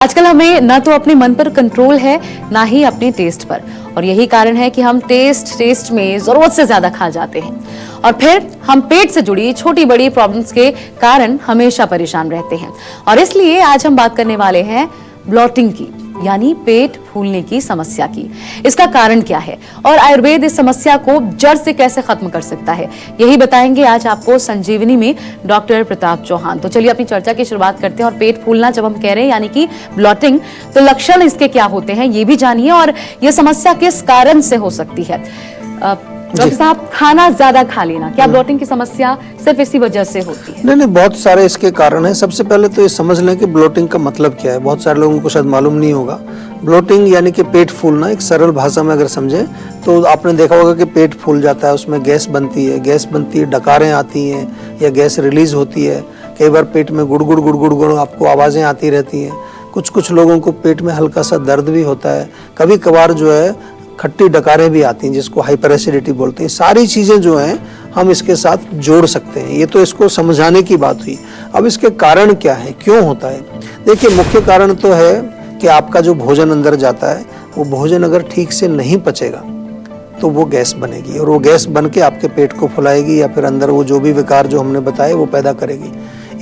आजकल हमें ना तो अपने मन पर कंट्रोल है ना ही अपने टेस्ट पर, और यही कारण है कि हम टेस्ट में जरूरत से ज्यादा खा जाते हैं और फिर हम पेट से जुड़ी छोटी बड़ी प्रॉब्लम्स के कारण हमेशा परेशान रहते हैं। और इसलिए आज हम बात करने वाले हैं ब्लॉटिंग की, यानी पेट फूलने की समस्या की। इसका कारण क्या है और आयुर्वेद इस समस्या को जड़ से कैसे खत्म कर सकता है, यही बताएंगे आज आपको संजीवनी में डॉक्टर प्रताप चौहान। तो चलिए अपनी चर्चा की शुरुआत करते हैं। और पेट फूलना जब हम कह रहे हैं यानी कि ब्लॉटिंग, तो लक्षण इसके क्या होते हैं ये भी जानिए, और यह समस्या किस कारण से हो सकती है। डॉक्टर साहब, खाना ज्यादा खा लेना, क्या ब्लॉटिंग की समस्या सिर्फ इसी वजह से होती है? नहीं, बहुत सारे इसके कारण हैं। सबसे पहले तो ये समझ लें कि ब्लोटिंग का मतलब क्या है। बहुत सारे लोगों को शायद मालूम नहीं होगा। ब्लोटिंग यानी कि पेट फूलना, एक सरल भाषा में अगर समझें तो आपने देखा होगा कि पेट फूल जाता है, उसमें गैस बनती है, डकारें आती हैं या गैस रिलीज होती है। कई बार पेट में गुड़ गुड़ आपको आवाज़ें आती रहती हैं। कुछ लोगों को पेट में हल्का सा दर्द भी होता है। कभी कभार जो है खट्टी डकारें भी आती हैं, जिसको हाइपर एसिडिटी बोलते हैं। सारी चीज़ें जो हैं हम इसके साथ जोड़ सकते हैं। ये तो इसको समझाने की बात हुई। अब इसके कारण क्या है, क्यों होता है? देखिए, मुख्य कारण तो है कि आपका जो भोजन अंदर जाता है, वो भोजन अगर ठीक से नहीं पचेगा तो वो गैस बनेगी, और वो गैस बन के आपके पेट को फुलाएगी या फिर अंदर वो जो भी विकार जो हमने बताए वो पैदा करेगी।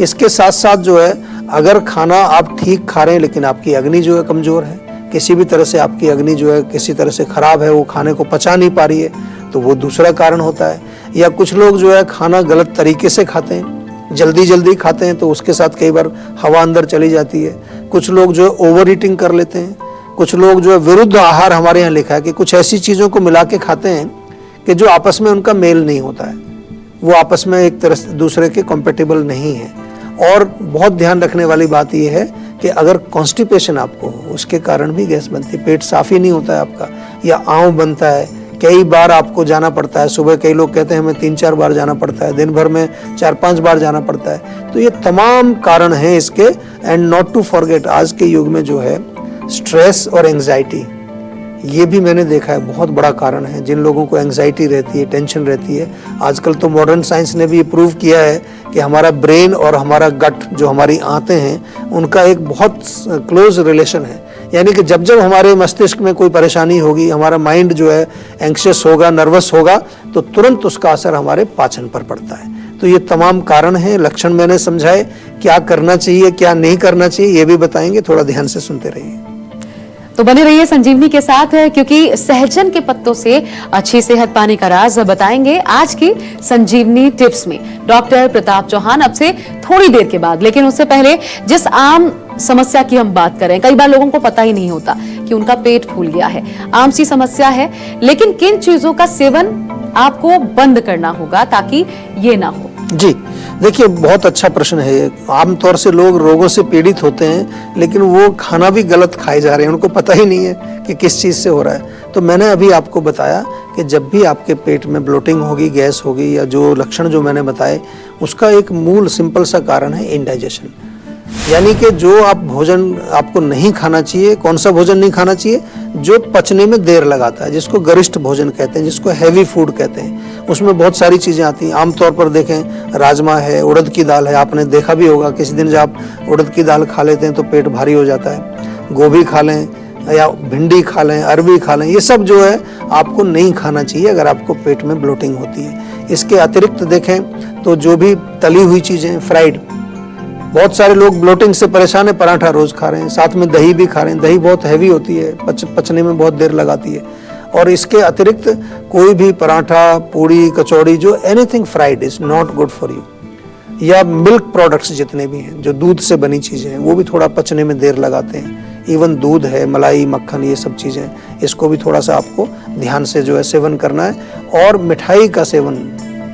इसके साथ साथ जो है, अगर खाना आप ठीक खा रहे हैं लेकिन आपकी अग्नि जो है कमज़ोर है, किसी भी तरह से आपकी अग्नि जो है किसी तरह से खराब है, वो खाने को पचा नहीं पा रही है, तो वो दूसरा कारण होता है। या कुछ लोग जो है खाना गलत तरीके से खाते हैं, जल्दी खाते हैं, तो उसके साथ कई बार हवा अंदर चली जाती है। कुछ लोग जो है ओवर ईटिंग कर लेते हैं। कुछ लोग जो है विरुद्ध आहार, हमारे यहाँ लिखा है कि कुछ ऐसी चीज़ों को मिला के खाते हैं कि जो आपस में उनका मेल नहीं होता है, वो आपस में एक तरह से दूसरे के कॉम्पेटिबल नहीं है। और बहुत ध्यान रखने वाली बात यह है कि अगर कॉन्स्टिपेशन आपको हो, उसके कारण भी गैस बनती है, पेट साफ ही नहीं होता है आपका, या आंव बनता है, कई बार आपको जाना पड़ता है। सुबह कई लोग कहते हैं हमें 3-4 बार जाना पड़ता है, दिन भर में 4-5 बार जाना पड़ता है। तो ये तमाम कारण हैं इसके। एंड नॉट टू फॉरगेट, आज के युग में जो है स्ट्रेस और एंग्जाइटी, ये भी मैंने देखा है बहुत बड़ा कारण है। जिन लोगों को एंग्जाइटी रहती है, टेंशन रहती है, आजकल तो मॉडर्न साइंस ने भी ये प्रूव किया है कि हमारा ब्रेन और हमारा गट, जो हमारी आंतें हैं, उनका एक बहुत क्लोज रिलेशन है। यानी कि जब जब हमारे मस्तिष्क में कोई परेशानी होगी, हमारा माइंड जो है एंग्शियस होगा, नर्वस होगा, तो तुरंत उसका असर हमारे पाचन पर पड़ता है। तो ये तमाम कारण हैं, लक्षण मैंने समझाए। क्या करना चाहिए, क्या नहीं करना चाहिए, ये भी बताएंगे। थोड़ा ध्यान से सुनते रहिए। तो बने रहिए संजीवनी के साथ, क्योंकि सहजन के पत्तों से अच्छी सेहत पाने का राज बताएंगे आज की संजीवनी टिप्स में डॉक्टर प्रताप चौहान, अब से थोड़ी देर के बाद। लेकिन उससे पहले जिस आम समस्या की हम बात करें, कई बार लोगों को पता ही नहीं होता कि उनका पेट फूल गया है, आम सी समस्या है, लेकिन किन चीजों का सेवन आपको बंद करना होगा ताकि ये ना हो? जी देखिए, बहुत अच्छा प्रश्न है। आमतौर से लोग रोगों से पीड़ित होते हैं, लेकिन वो खाना भी गलत खाए जा रहे हैं, उनको पता ही नहीं है कि किस चीज़ से हो रहा है। तो मैंने अभी आपको बताया कि जब भी आपके पेट में ब्लोटिंग होगी, गैस होगी, या जो लक्षण जो मैंने बताए, उसका एक मूल सिंपल सा कारण है इंडाइजेशन। यानी कि जो आप भोजन आपको नहीं खाना चाहिए, कौन सा भोजन नहीं खाना चाहिए? जो पचने में देर लगाता है, जिसको गरिष्ठ भोजन कहते हैं, जिसको हैवी फूड कहते हैं। उसमें बहुत सारी चीज़ें आती हैं। आमतौर पर देखें, राजमा है, उड़द की दाल है, आपने देखा भी होगा किसी दिन जब आप उड़द की दाल खा लेते हैं तो पेट भारी हो जाता है। गोभी खा लें या भिंडी खा लें, अरबी खा लें, ये सब जो है आपको नहीं खाना चाहिए अगर आपको पेट में ब्लोटिंग होती है। इसके अतिरिक्त देखें तो जो भी तली हुई चीज़ें, फ्राइड, बहुत सारे लोग ब्लोटिंग से परेशान है, पराठा रोज खा रहे हैं, साथ में दही भी खा रहे हैं। दही बहुत हैवी होती है, पचने में बहुत देर लगाती है। और इसके अतिरिक्त कोई भी पराठा, पूड़ी, कचौड़ी, जो anything fried is not good for you. या मिल्क प्रोडक्ट्स जितने भी हैं, जो दूध से बनी चीज़ें हैं, वो भी थोड़ा पचने में देर लगाते हैं। इवन दूध है, मलाई, मक्खन, ये सब चीज़ें, इसको भी थोड़ा सा आपको ध्यान से जो है सेवन करना है। और मिठाई का सेवन,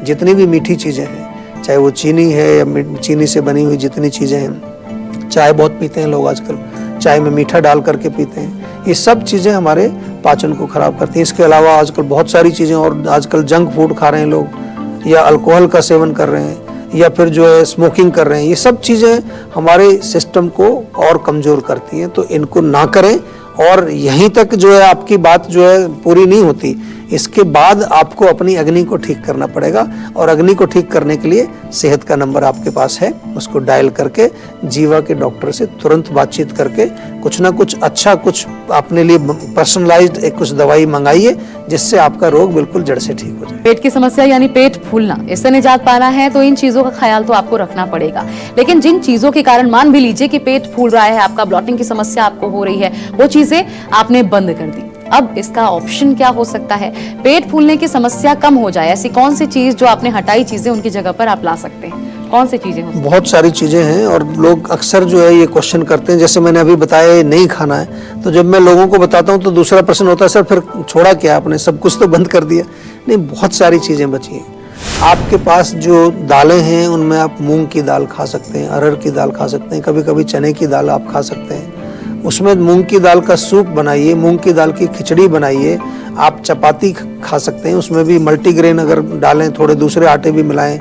जितनी भी मीठी चीज़ें हैं, चाहे वो चीनी है या चीनी से बनी हुई जितनी चीज़ें हैं, चाय बहुत पीते हैं लोग आजकल, चाय में मीठा डाल करके पीते हैं, ये सब चीज़ें हमारे पाचन को खराब करती हैं। इसके अलावा आजकल बहुत सारी चीज़ें, और आजकल जंक फूड खा रहे हैं लोग, या अल्कोहल का सेवन कर रहे हैं, या फिर जो है स्मोकिंग कर रहे हैं। ये सब चीज़ें हमारे सिस्टम को और कमज़ोर करती हैं, तो इनको ना करें। और यहीं तक जो है आपकी बात जो है पूरी नहीं होती, इसके बाद आपको अपनी अग्नि को ठीक करना पड़ेगा, और अग्नि को ठीक करने के लिए सेहत का नंबर आपके पास है, उसको डायल करके जीवा के डॉक्टर से तुरंत बातचीत करके कुछ ना कुछ अच्छा, कुछ अपने लिए पर्सनलाइज्ड एक कुछ दवाई मंगाइए, जिससे आपका रोग बिल्कुल जड़ से ठीक हो जाए। पेट की समस्या यानी पेट फूलना, इससे निजात पाना है तो इन चीजों का ख्याल तो आपको रखना पड़ेगा। लेकिन जिन चीजों के कारण मान भी लीजिए कि पेट फूल रहा है, आपका ब्लॉटिंग की समस्या आपको हो रही है, वो चीजें आपने बंद कर दी, अब इसका ऑप्शन क्या हो सकता है? पेट फूलने की समस्या कम हो जाए, ऐसी कौन सी चीज जो आपने हटाई चीजें उनकी जगह पर आप ला सकते हैं? कौन सी चीजें हो सकती हैं? बहुत सारी चीज़ें हैं, और लोग अक्सर जो है ये क्वेश्चन करते हैं, जैसे मैंने अभी बताया ये नहीं खाना है, तो जब मैं लोगों को बताता हूँ तो दूसरा प्रश्न होता है, सर फिर छोड़ा क्या आपने, सब कुछ तो बंद कर दिया। नहीं, बहुत सारी चीज़ें बची हैं। आपके पास जो दालें हैं उनमें आप मूंग की दाल खा सकते हैं, अरहर की दाल खा सकते हैं, कभी कभी चने की दाल आप खा सकते हैं। उसमें मूंग की दाल का सूप बनाइए, मूंग की दाल की खिचड़ी बनाइए, आप चपाती खा सकते हैं। उसमें भी मल्टीग्रेन अगर डालें, थोड़े दूसरे आटे भी मिलाएं,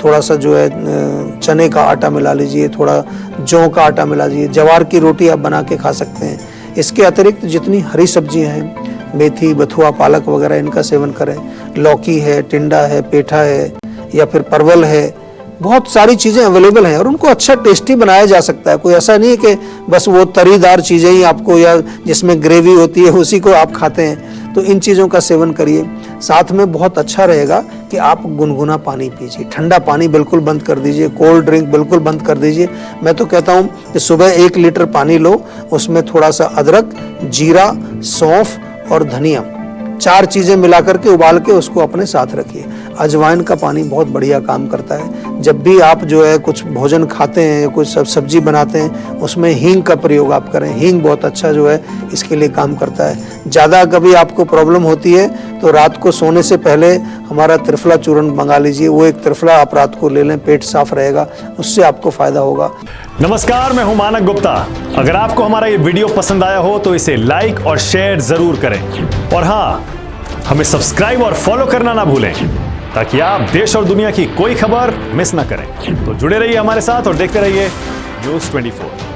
थोड़ा सा जो है चने का आटा मिला लीजिए, थोड़ा जौ का आटा मिला लीजिए, जवार की रोटी आप बना के खा सकते हैं। इसके अतिरिक्त जितनी हरी सब्जियां हैं, मेथी, बथुआ, पालक वगैरह, इनका सेवन करें। लौकी है, टिंडा है, पेठा है, या फिर परवल है, बहुत सारी चीज़ें अवेलेबल हैं, और उनको अच्छा टेस्टी बनाया जा सकता है। कोई ऐसा नहीं है कि बस वो तरीदार चीज़ें ही आपको, या जिसमें ग्रेवी होती है उसी को आप खाते हैं। तो इन चीज़ों का सेवन करिए। साथ में बहुत अच्छा रहेगा कि आप गुनगुना पानी पीजिए, ठंडा पानी बिल्कुल बंद कर दीजिए, कोल्ड ड्रिंक बिल्कुल बंद कर दीजिए। मैं तो कहता हूँ कि सुबह 1 लीटर पानी लो, उसमें थोड़ा सा अदरक, जीरा, सौंफ और धनिया, 4 चीज़ें मिला करके उबाल के उसको अपने साथ रखिए। अजवाइन का पानी बहुत बढ़िया काम करता है। जब भी आप जो है कुछ भोजन खाते हैं, कुछ सब्जी बनाते हैं, उसमें हींग का प्रयोग आप करें। हींग बहुत अच्छा जो है इसके लिए काम करता है। ज़्यादा कभी आपको प्रॉब्लम होती है तो रात को सोने से पहले हमारा त्रिफला चूर्ण मंगा लीजिए, वो एक त्रिफला आप रात को ले लें, पेट साफ रहेगा, उससे आपको फायदा होगा। नमस्कार, मैं हूं मानक गुप्ता। अगर आपको हमारा ये वीडियो पसंद आया हो तो इसे लाइक और शेयर जरूर करें, और हाँ, हमें सब्सक्राइब और फॉलो करना ना भूलें, ताकि आप देश और दुनिया की कोई खबर मिस ना करें। तो जुड़े रहिए हमारे साथ और देखते रहिए न्यूज़ 24।